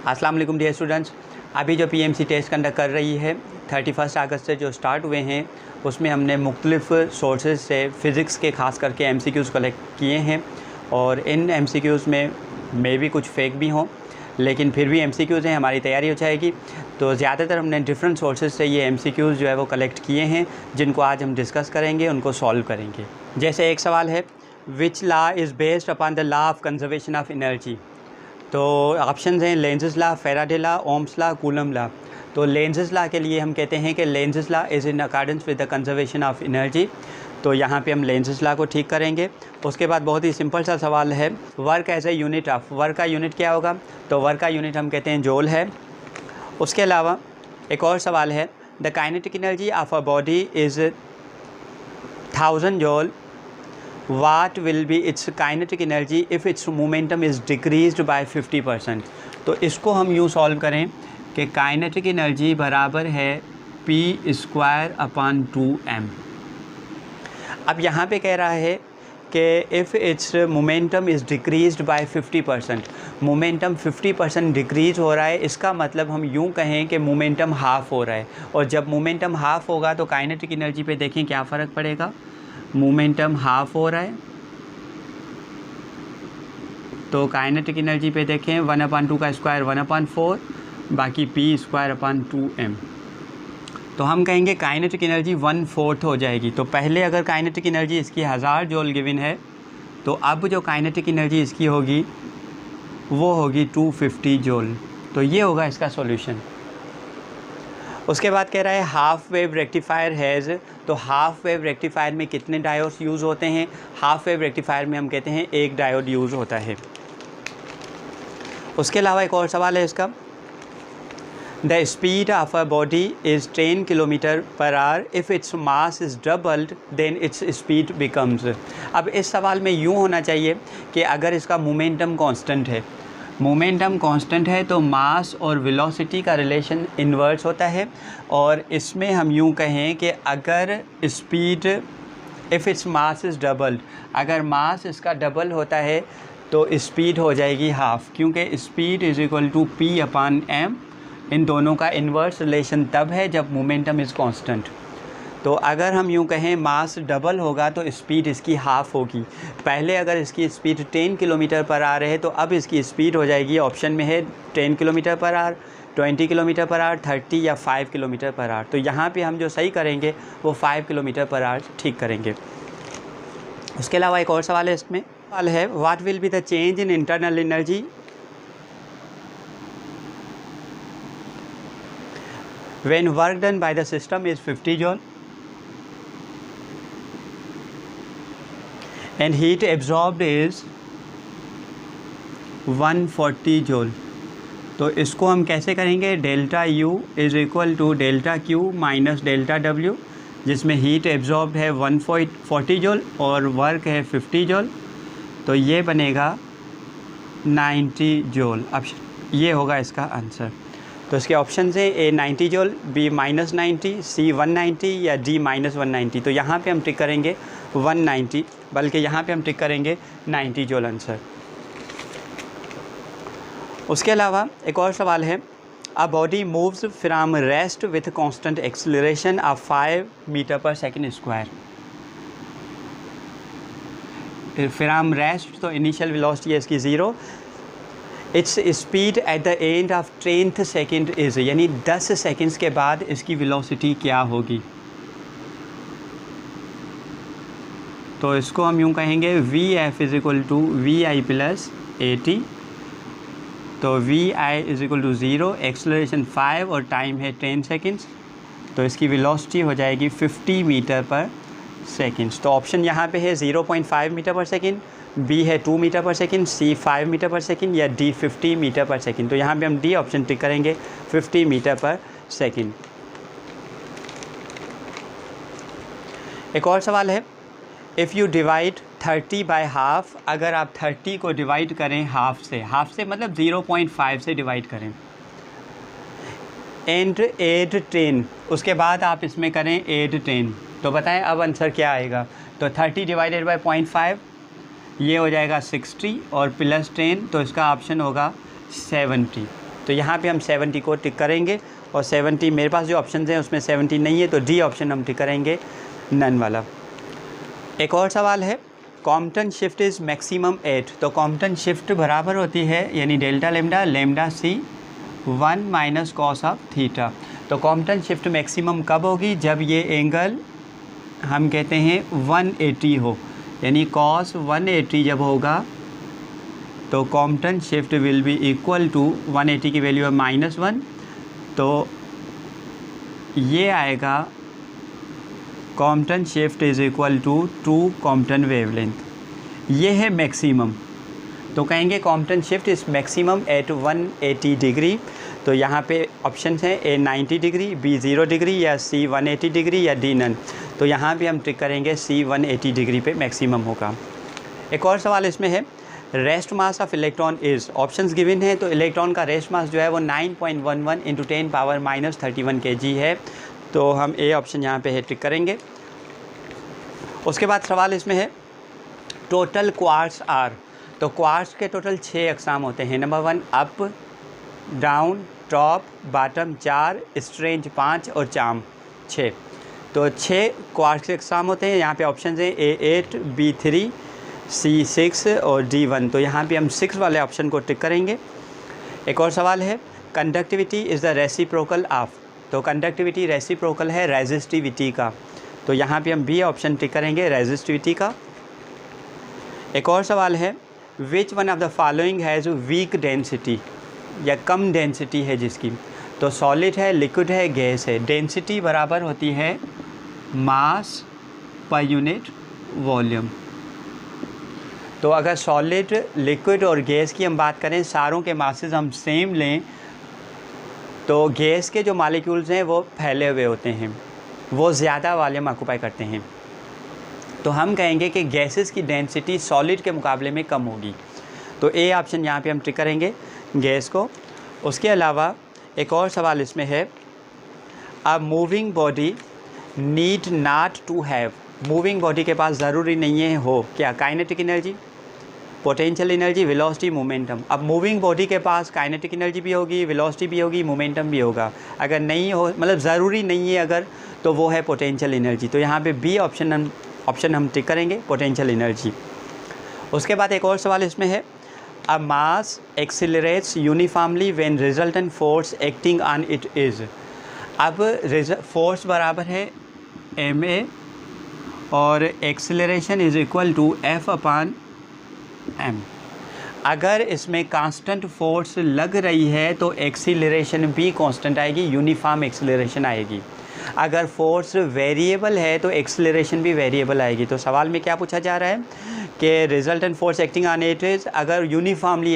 अस्सलाम वालेकुम dear students. अभी जो पीएमसी टेस्ट कंडक्ट कर रही है 31 अगस्त से जो स्टार्ट हुए हैं उसमें हमने मुख्तलिफ़ सोर्सेज से फ़िज़िक्स के ख़ास करके एमसीक्यूज़ कलेक्ट किए हैं और इन एमसीक्यूज़ में भी कुछ फेक भी हों, लेकिन फिर भी एमसीक्यूज़ हैं, हमारी तैयारी हो जाएगी। तो ज़्यादातर हमने डिफरेंट सोर्सेज से ये एमसीक्यूज़ जो है वो कलेक्ट किए हैं, जिनको आज हम डिस्कस करेंगे, उनको सॉल्व करेंगे। जैसे एक सवाल है, which law is based upon the law of conservation of energy. तो ऑप्शंस हैं Lenz's law, Faraday law, Ohm's law, Coulomb law. तो लेंज़ेस लॉ के लिए हम कहते हैं कि Lenz's law is in accordance with the conservation of energy. तो यहाँ पे हम लेंज़ेस लॉ को ठीक करेंगे। उसके बाद बहुत ही सिंपल सा सवाल है, work as a unit of, वर्क का यूनिट क्या होगा? तो वर्क का यूनिट हम कहते हैं जूल है। उसके अलावा एक और सवाल है, the kinetic energy of a body is 1000 joule, what will be its kinetic energy if its momentum is decreased by 50%। तो इसको हम यूँ सॉल्व करें कि काइनेटिक एनर्जी बराबर है P²/2m। अब यहाँ पे कह रहा है कि if its momentum is decreased by 50%, momentum 50% decrease हो रहा है, इसका मतलब हम यूँ कहें कि मोमेंटम हाफ़ हो रहा है। और जब मोमेंटम हाफ़ होगा तो काइनेटिक एनर्जी पे देखें क्या फ़र्क पड़ेगा। मोमेंटम हाफ़ हो रहा है तो काइनेटिक एनर्जी पे देखें 1/2 का स्क्वायर 1/4, बाकी P²/2m। तो हम कहेंगे काइनेटिक एनर्जी 1/4 हो जाएगी। तो पहले अगर काइनेटिक एनर्जी इसकी 1000 जूल गिवन है, तो अब जो काइनेटिक एनर्जी इसकी होगी वो होगी 250 जूल। तो ये होगा इसका सॉल्यूशन। उसके बाद कह रहा है हाफ़ वेव रेक्टिफायर हैज़। तो हाफ़ वेव रेक्टिफायर में कितने डायोड्स यूज़ होते हैं? हाफ़ वेव रेक्टिफायर में हम कहते हैं एक डायोड यूज़ होता है। उसके अलावा एक और सवाल है इसका, the speed of a body is 10 km/h, if its mass is doubled then its speed becomes. अब इस सवाल में यूँ होना चाहिए कि अगर इसका मोमेंटम कांस्टेंट है, मोमेंटम कांस्टेंट है तो मास और वेलोसिटी का रिलेशन इन्वर्स होता है। और इसमें हम यूँ कहें कि अगर speed if its mass is doubled, अगर मास इसका डबल होता है तो स्पीड हो जाएगी हाफ़, क्योंकि speed is equal to P/m। इन दोनों का इन्वर्स रिलेशन तब है जब मोमेंटम इज़ कांस्टेंट। तो अगर हम यूँ कहें मास डबल होगा तो स्पीड इसकी हाफ़ होगी। पहले अगर इसकी स्पीड 10 km/h है तो अब इसकी स्पीड हो जाएगी, ऑप्शन में है 10 km/h, 20 km/h, 30 या 5 km/h। तो यहाँ पे हम जो सही करेंगे वो 5 km/h ठीक करेंगे। उसके अलावा एक और सवाल है, इसमें सवाल है what will be the change in internal energy when work done by the system is 50 joule and heat absorbed is 140 joule। तो इसको हम कैसे करेंगे? Delta U is equal to delta Q minus delta W, जिसमें heat absorbed है 140 joule और work है 50 joule. तो ये बनेगा 90 जूल। अब ये होगा इसका आंसर। तो इसके ऑप्शन है A 90 जूल, B -90, C 190 या D -190। तो यहाँ पे हम टिक करेंगे 190, बल्कि यहाँ पे हम टिक करेंगे 90 जूल आंसर। उसके अलावा एक और सवाल है, a body moves from rest with constant acceleration of 5 m/s²। From rest तो इनिशियल वेलोसिटी है इसकी 0, its speed at the end of 10th second is, यानी 10 सेकेंड्स के बाद इसकी वेलोसिटी क्या होगी? तो इसको हम यूँ कहेंगे VF is equal to VI + AT। तो VI is equal to 0, acceleration 5 और टाइम है 10 सेकेंड्स। तो इसकी वेलोसिटी हो जाएगी 50 m/s। तो ऑप्शन यहाँ पे है 0.5 m/s, B है 2 m/s, C 5 m/s या D 50 m/s। तो यहाँ पे हम D ऑप्शन टिक करेंगे 50 m/s। एक और सवाल है, if you divide 30 by half, अगर आप 30 को डिवाइड करें हाफ़ से मतलब 0.5 से डिवाइड करें, एंड एड 10, उसके बाद आप इसमें करें एड 10, तो बताएं अब आंसर क्या आएगा? तो 30 डिवाइडेड बाय 0.5 ये हो जाएगा 60 और +10, तो इसका ऑप्शन होगा 70। तो यहाँ पे हम 70 को टिक करेंगे और 70 मेरे पास जो ऑप्शन हैं उसमें 70 नहीं है, तो डी ऑप्शन हम टिक करेंगे, नन वाला। एक और सवाल है, Compton shift is maximum at. तो कॉम्पटन शिफ्ट बराबर होती है यानी delta lambda lambda c 1 minus cos of theta. तो कॉम्पटन शिफ्ट मैक्सिमम कब होगी? जब ये एंगल हम कहते हैं 180 हो, यानी कॉस 180 जब होगा तो Compton shift will be equal to 180 की वैल्यू है -1, तो ये आएगा Compton shift is equal to 2 Compton wavelength. ये है मैक्सिमम, तो कहेंगे Compton shift is maximum at 180 degree. तो यहाँ पे ऑप्शन हैं ए 90 डिग्री, बी 0 डिग्री या सी 180 डिग्री या डी नन। तो यहाँ भी हम टिक करेंगे सी 180 डिग्री पे मैक्सिमम होगा। एक और सवाल इसमें है, rest mass of electron is, options given है। तो इलेक्ट्रॉन का रेस्ट मास जो है वो 9.11 × 10⁻³ kg है, तो हम ए ऑप्शन यहाँ पे है टिक करेंगे। उसके बाद सवाल इसमें है, टोटल क्वार्ट्स आर। तो क्वार्ट्स के टोटल 6 अक़साम होते हैं। Number 1 up, down, top, bottom 4, strange 5 और चार्म 6। तो 6 क्वार्ट्स के अक़साम होते हैं। यहाँ पे ऑप्शन हैं A8, B3, C6 और D1। तो यहाँ पे हम 6 वाले ऑप्शन को टिक करेंगे। एक और सवाल है, conductivity is the reciprocal of. तो कंडक्टिविटी रेसिप्रोकल है रेजिस्टिविटी का, तो यहाँ पे हम बी ऑप्शन टिक करेंगे, रेजिस्टिविटी का। एक और सवाल है, which one of the following has weak density, या कम डेंसिटी है जिसकी। तो सॉलिड है, लिक्विड है, गैस है। डेंसिटी बराबर होती है मास पर यूनिट वॉल्यूम। तो अगर सॉलिड, लिक्विड और गैस की हम बात करें, सारों के मासेस हम सेम लें, तो गैस के जो मॉलिक्यूल्स हैं वो फैले हुए होते हैं, वो ज़्यादा वॉल्यूम ऑक्यूपाई करते हैं। तो हम कहेंगे कि गैसेस की डेंसिटी सॉलिड के मुकाबले में कम होगी। तो ए ऑप्शन यहाँ पे हम टिक करेंगे गैस को। उसके अलावा एक और सवाल इसमें है, a moving body need not to have. Moving body के पास ज़रूरी नहीं है हो क्या? Kinetic energy, potential energy, velocity, momentum. अब मूविंग बॉडी के पास काइनेटिक एनर्जी भी होगी, वेलोसिटी भी होगी, मोमेंटम भी होगा। अगर नहीं हो, मतलब ज़रूरी नहीं है अगर, तो वो है पोटेंशियल एनर्जी। तो यहाँ पे बी ऑप्शन हम टिक करेंगे, पोटेंशियल एनर्जी। उसके बाद एक और सवाल इसमें है, a mass accelerates uniformly when resultant force acting on it is. अब फोर्स बराबर है ma और acceleration is equal to F/m। अगर इसमें कांस्टेंट फोर्स लग रही है तो एक्सीलरेशन भी कांस्टेंट आएगी, यूनिफॉर्म एक्सीलरेशन आएगी। अगर फोर्स वेरिएबल है तो एक्सीलरेशन भी वेरिएबल आएगी। तो सवाल में क्या पूछा जा रहा है कि resultant force acting on it is, अगर यूनिफॉर्मली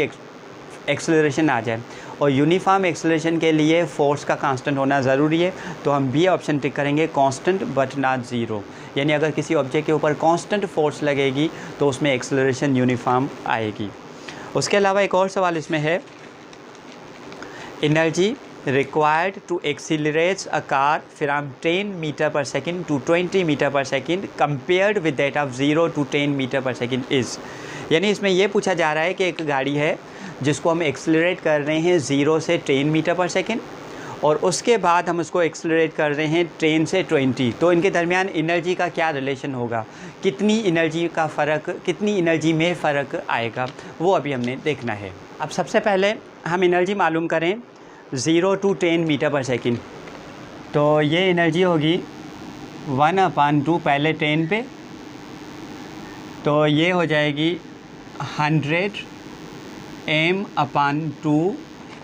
एक्सीलरेशन आ जाए, और यूनिफॉर्म एक्सीलरेशन के लिए फोर्स का कांस्टेंट होना ज़रूरी है। तो हम बी ऑप्शन टिक करेंगे, कांस्टेंट बट नॉट ज़ीरो। यानी अगर किसी ऑब्जेक्ट के ऊपर कांस्टेंट फोर्स लगेगी तो उसमें एक्सीलरेशन यूनिफॉर्म आएगी। उसके अलावा एक और सवाल इसमें है, energy required to accelerate a car from 10 metre per second to 20 metre per second compared with that of 0 to 10 metre per second is. यानी इसमें यह पूछा जा रहा है कि एक गाड़ी है जिसको हम एक्सीलरेट कर रहे हैं 0 से 10 मीटर पर सेकेंड, और उसके बाद हम उसको एक्सीलरेट कर रहे हैं 10 से 20। तो इनके दरमियान एनर्जी का क्या रिलेशन होगा, कितनी एनर्जी का फ़र्क, कितनी एनर्जी में फ़र्क आएगा, वो अभी हमने देखना है। अब सबसे पहले हम एनर्जी मालूम करें 0 to 10 मीटर पर सेकेंड। तो ये एनर्जी होगी 1/2, पहले 10 पे, तो ये हो जाएगी 100 m/2,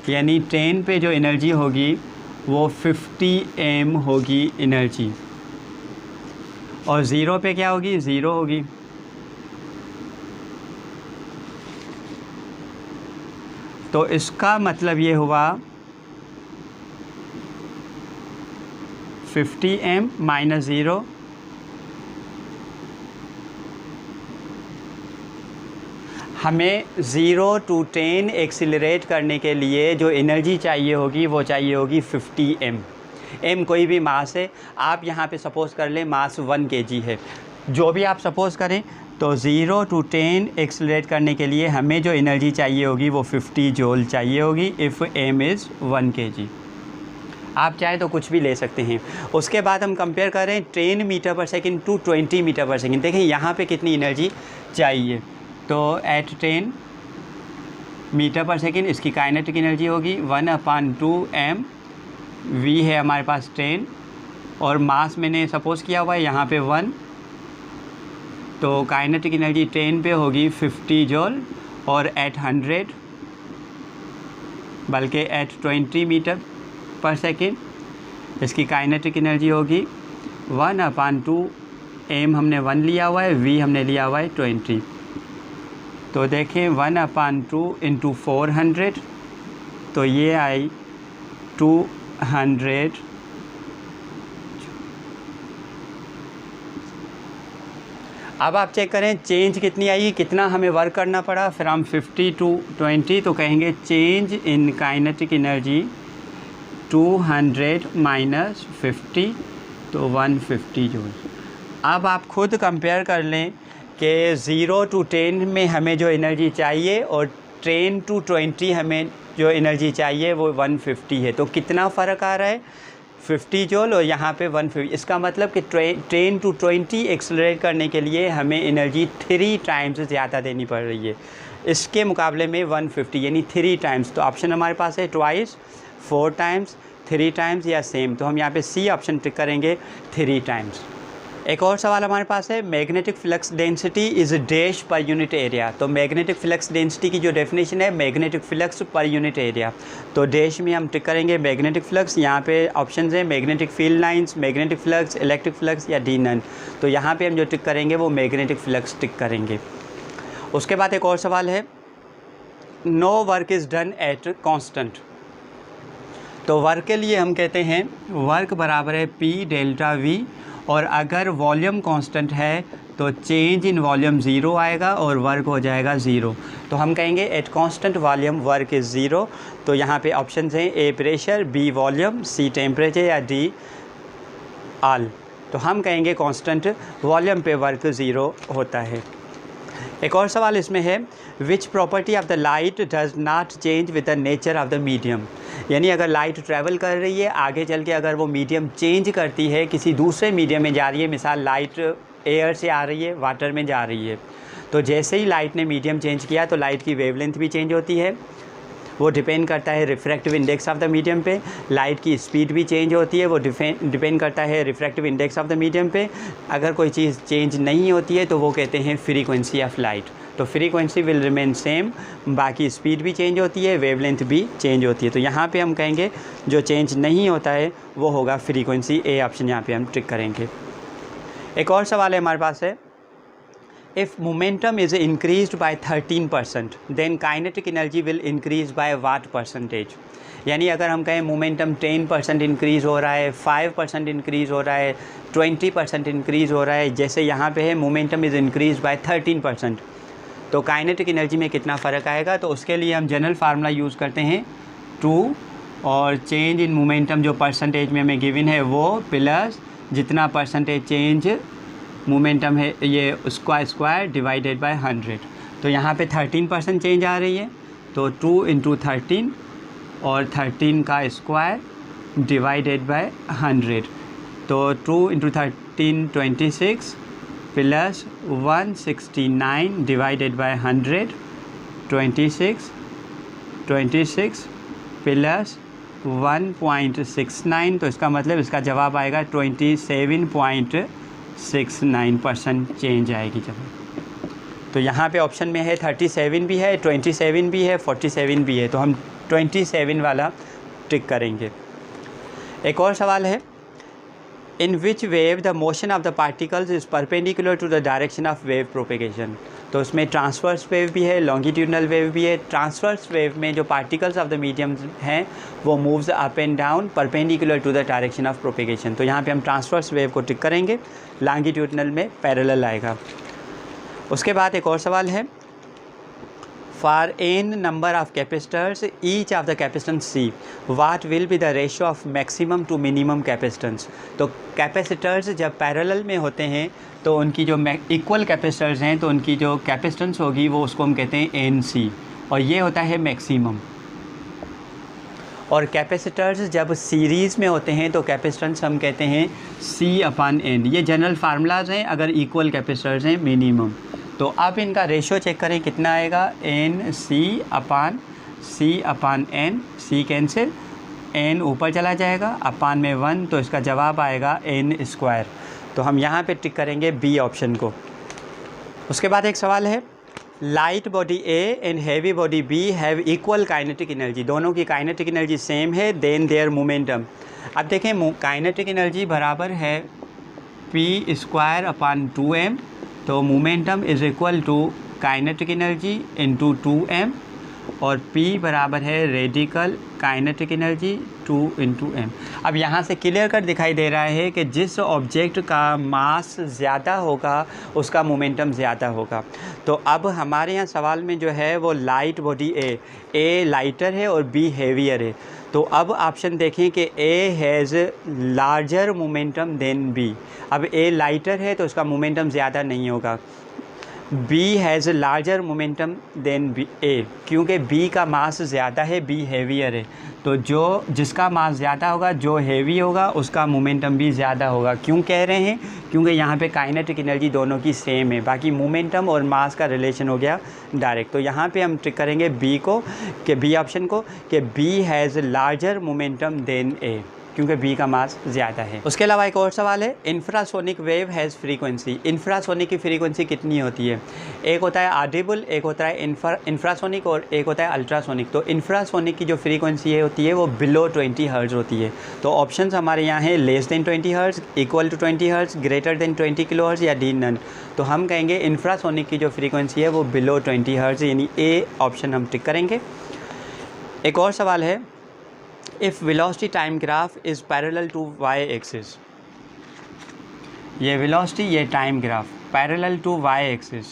यानी 10 पे जो एनर्जी होगी वो 50 m होगी एनर्जी, और 0 पे क्या होगी, 0 होगी। तो इसका मतलब ये हुआ 50 m - 0 हमें 0 to 10 एक्सीलरेट करने के लिए जो एनर्जी चाहिए होगी वो चाहिए होगी 50 m। m कोई भी मास है, आप यहाँ पे सपोज़ कर लें मास 1 kg है, जो भी आप सपोज़ करें तो 0 to 10 एक्सेलरेट करने के लिए हमें जो एनर्जी चाहिए होगी वो 50 जूल चाहिए होगी इफ़ m इज़ 1 kg। आप चाहे तो कुछ भी ले सकते हैं। उसके बाद हम कंपेयर करें 10 मीटर पर सेकंड टू 20 मीटर पर सेकंड। देखें यहाँ पे कितनी एनर्जी चाहिए। तो एट 10 मीटर पर सेकंड इसकी काइनेटिक एनर्जी होगी 1/2m। v है हमारे पास 10 और मास मैंने सपोज़ किया हुआ है यहाँ पे 1, तो काइनेटिक एनर्जी 10 पे होगी 50 जूल और एट 100 बल्कि एट 20 मीटर पर सेकेंड इसकी काइनेटिक एनर्जी होगी 1/2m। हमने 1 लिया हुआ है, v हमने लिया हुआ है 20। तो देखें 1/2 इंटू 400 तो ये आई 200। अब आप चेक करें चेंज कितनी आई, कितना हमें वर्क करना पड़ा। फिर हम 50 to 20 तो कहेंगे change in kinetic energy 200 minus 50 तो 150 जूल। अब आप खुद कंपेयर कर लें कि 0 to 10 में हमें जो एनर्जी चाहिए और 10 to 20 हमें जो एनर्जी चाहिए वो 150 है। तो कितना फ़र्क आ रहा है, 50 जूल और यहाँ पे 150। इसका मतलब कि 10 to 20 एक्सेलरेट करने के लिए हमें एनर्जी 3 टाइम्स ज़्यादा देनी पड़ रही है इसके मुकाबले में 150 यानी 3 टाइम्स। तो ऑप्शन हमारे पास है ट्वाइस, 4 टाइम्स, 3 टाइम्स या सेम। तो हम यहाँ पे सी ऑप्शन टिक करेंगे 3 टाइम्स। एक और सवाल हमारे पास है magnetic flux density is dash per unit area. तो मैग्नेटिक फ्लक्स डेंसिटी की जो डेफिनेशन है magnetic flux per unit area. तो डैश में हम टिक करेंगे मैग्नेटिक फ्लक्स। यहाँ पे ऑप्शंस हैं magnetic field lines, magnetic flux, electric flux या डी नन। तो यहाँ पे हम जो टिक करेंगे वो मैग्नेटिक फ्लक्स टिक करेंगे। उसके बाद एक और सवाल है no work is done at constant. तो वर्क के लिए हम कहते हैं वर्क बराबर है P डेल्टा V और अगर वॉल्यूम कांस्टेंट है तो चेंज इन वॉल्यूम 0 आएगा और वर्क हो जाएगा 0। तो हम कहेंगे at constant volume work is 0। तो यहाँ पे ऑप्शंस हैं A pressure, B volume, C temperature या D ऑल। तो हम कहेंगे कांस्टेंट वॉल्यूम पे वर्क 0 होता है। एक और सवाल इसमें है which property of the light does not change with the nature of the medium. यानी अगर लाइट ट्रैवल कर रही है आगे चल के अगर वो मीडियम चेंज करती है, किसी दूसरे मीडियम में जा रही है, मिसाल लाइट एयर से आ रही है, वाटर में जा रही है, तो जैसे ही लाइट ने मीडियम चेंज किया तो लाइट की वेवलेंथ भी चेंज होती है। वो डिपेंड करता है refractive index of the medium पे। लाइट की स्पीड भी चेंज होती है, वो डिपेंड करता है refractive index of the medium पे। अगर कोई चीज़ चेंज नहीं होती है तो वो कहते हैं फ्रीक्वेंसी ऑफ लाइट। तो फ्रीक्वेंसी विल रिमेन सेम, बाकी स्पीड भी चेंज होती है, वेवलेंथ भी चेंज होती है। तो यहाँ पे हम कहेंगे जो चेंज नहीं होता है वो होगा फ्रीक्वेंसी। ए ऑप्शन यहाँ पे हम टिक करेंगे। एक और सवाल है हमारे पास है If momentum is increased by 13% then kinetic energy will increase by what percentage। यानी अगर हम कहें मोमेंटम 10% इंक्रीज़ हो रहा है, 5% इंक्रीज़ हो रहा है, 20% इंक्रीज़ हो रहा है, जैसे यहाँ पे है मोमेंटम इज़ इंक्रीज बाय 13%, तो काइनेटिक एनर्जी में कितना फ़र्क आएगा। तो उसके लिए हम जनरल फार्मूला यूज़ करते हैं 2 और चेंज इन मोमेंटम जो परसेंटेज में हमें गिवन है वो प्लस जितना परसेंटेज चेंज मोमेंटम है ये स्क्वायर डिवाइडेड बाय 100। तो यहाँ पे 13% चेंज आ रही है तो 2 × 13 और 13 का स्क्वायर डिवाइडेड बाय 100। तो 2 × 13 26 प्लस 169 डिवाइडेड बाय 100 26 प्लस 1.69। तो इसका मतलब इसका जवाब आएगा 27.69% चेंज आएगी जब। तो यहाँ पे ऑप्शन में है 37 भी है, 27 भी है, 47 भी है। तो हम 27 वाला टिक करेंगे। एक और सवाल है in which wave the motion of the particles is perpendicular to the direction of wave propagation. तो उसमें ट्रांसवर्स वेव भी है, लॉन्गिट्यूडनल वेव भी है। ट्रांसवर्स वेव में जो पार्टिकल्स ऑफ द मीडियम हैं वो moves up and down perpendicular to the direction of propagation. तो यहाँ पे हम ट्रांसवर्स वेव को टिक करेंगे, लॉन्गिट्यूडनल में पैरेलल आएगा। उसके बाद एक और सवाल है for n number of capacitors each of the capacitance C what will be the ratio of maximum to minimum capacitance. तो कैपेसिटर्स जब पैरेलल में होते हैं तो उनकी जो इक्वल कैपेसिटर्स हैं तो उनकी जो कैपेसिटेंस होगी वो उसको हम कहते हैं NC, और ये होता है मैक्सिमम। और कैपेसिटर्स जब सीरीज़ में होते हैं तो कैपेसिटेंस हम कहते हैं C/N। ये जनरल फार्मूलाज हैं अगर इक्वल कैपेसिटर्स हैं मिनिमम। तो अब इनका रेशियो चेक करें कितना आएगा, NC/N, C कैंसिल, N ऊपर चला जाएगा, अपान में 1, तो इसका जवाब आएगा N²। तो हम यहाँ पे टिक करेंगे बी ऑप्शन को। उसके बाद एक सवाल है, light body A and heavy body B have equal kinetic energy. दोनों की काइनेटिक एनर्जी सेम है, देन देयर मोमेंटम। अब देखें काइनेटिक एनर्जी बराबर है P²/2m, तो momentum is equal to kinetic energy into 2m, और P बराबर है रेडिकल काइनेटिक एनर्जी 2 × m। अब यहाँ से क्लियर कट दिखाई दे रहा है कि जिस ऑब्जेक्ट का मास ज़्यादा होगा उसका मोमेंटम ज़्यादा होगा। तो अब हमारे यहाँ सवाल में जो है वो लाइट बॉडी A लाइटर है और B हेवियर है। तो अब ऑप्शन देखें कि A has larger momentum than B। अब A लाइटर है तो उसका मोमेंटम ज़्यादा नहीं होगा। B has larger momentum than A, क्योंकि B का मास ज़्यादा है, B हेवियर है। तो जिसका मास ज़्यादा होगा, जो हेवी होगा, उसका मोमेंटम भी ज़्यादा होगा। क्यों कह रहे हैं? क्योंकि यहाँ पे काइनेटिक एनर्जी दोनों की सेम है। बाकी मोमेंटम और मास का रिलेशन हो गया डायरेक्ट। तो यहाँ पे हम ट्रिक करेंगे बी ऑप्शन को कि B has larger momentum than A, क्योंकि B का मास ज़्यादा है। उसके अलावा एक और सवाल है, infrasonic wave has frequency. Infrasonic की फ्रीक्वेंसी कितनी होती है? एक होता है ऑडिबल, एक होता है इंफ्रासोनिक, और एक होता है अल्ट्रासोनिक। तो इंफ्रासोनिक की जो फ्रीक्वेंसी होती है वो बिलो 20 हर्ट्ज़ होती है। तो ऑप्शंस हमारे यहाँ हैं less than 20 hertz, equal to 20 hertz, greater than 20 kilo hertz या डी नन। तो हम कहेंगे इंफ्रासोनिक की जो फ्रीक्वेंसी है वो बिलो 20 हर्ट्ज़, यानी ए ऑप्शन हम टिक करेंगे। एक और सवाल है, if velocity time graph is parallel to y axis. ये वेलोसिटी, ये time graph parallel to y axis,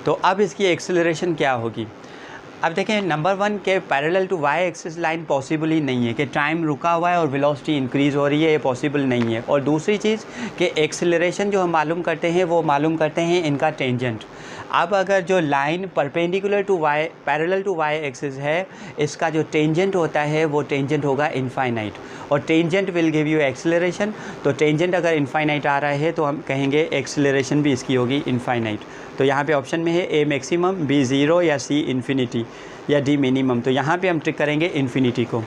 तो अब इसकी एक्सेलरेशन क्या होगी? अब देखें, नंबर 1 के parallel to y axis line possible ही नहीं है कि टाइम रुका हुआ है और वेलोसिटी इंक्रीज़ हो रही है, ये पॉसिबल नहीं है। और दूसरी चीज़ कि एक्सेलरेशन जो हम मालूम करते हैं वो मालूम करते हैं इनका टेंजेंट। अब अगर जो line perpendicular to y, parallel to y axis है, इसका जो टेंजेंट होता है वो टेंजेंट होगा इनफाइनाइट, और tangent will give you acceleration. तो टेंजेंट अगर इनफाइनाइट आ रहा है तो हम कहेंगे एक्सेलरेशन भी इसकी होगी इनफाइनाइट। तो यहाँ पे ऑप्शन में है A मैक्सिमम, B 0 या C इन्फिनिटी या D मिनिमम। तो यहाँ पे हम ट्रिक करेंगे इन्फिनिटी को।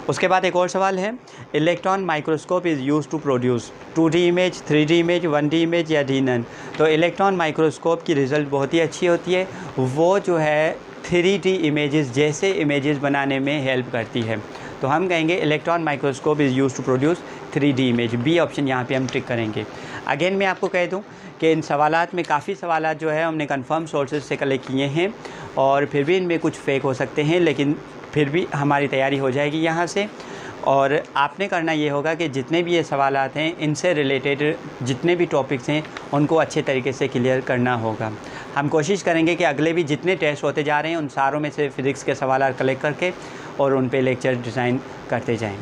उसके बाद एक और सवाल है, electron microscope is use to produce 2D image, 3D image, 1D image या D नन। तो इलेक्ट्रॉन माइक्रोस्कोप की रिज़ल्ट बहुत ही अच्छी होती है, वो जो है 3D इमेजेस जैसे इमेजेस बनाने में हेल्प करती है। तो हम कहेंगे electron microscope is use to produce 3D image, B option यहाँ पे हम ट्रिक करेंगे। अगेन मैं आपको कह दूँ कि इन सवालात में काफ़ी सवालात जो है हमने कंफर्म सोर्सेज से कलेक्ट किए हैं, और फिर भी इनमें कुछ फेक हो सकते हैं, लेकिन फिर भी हमारी तैयारी हो जाएगी यहाँ से। और आपने करना ये होगा कि जितने भी ये सवालात हैं, इनसे रिलेटेड जितने भी टॉपिक्स हैं उनको अच्छे तरीके से क्लियर करना होगा। हम कोशिश करेंगे कि अगले भी जितने टेस्ट होते जा रहे हैं उन सारों में से फ़िज़िक्स के सवालात कलेक्ट करके और उन पे लेक्चर डिज़ाइन करते जाएं।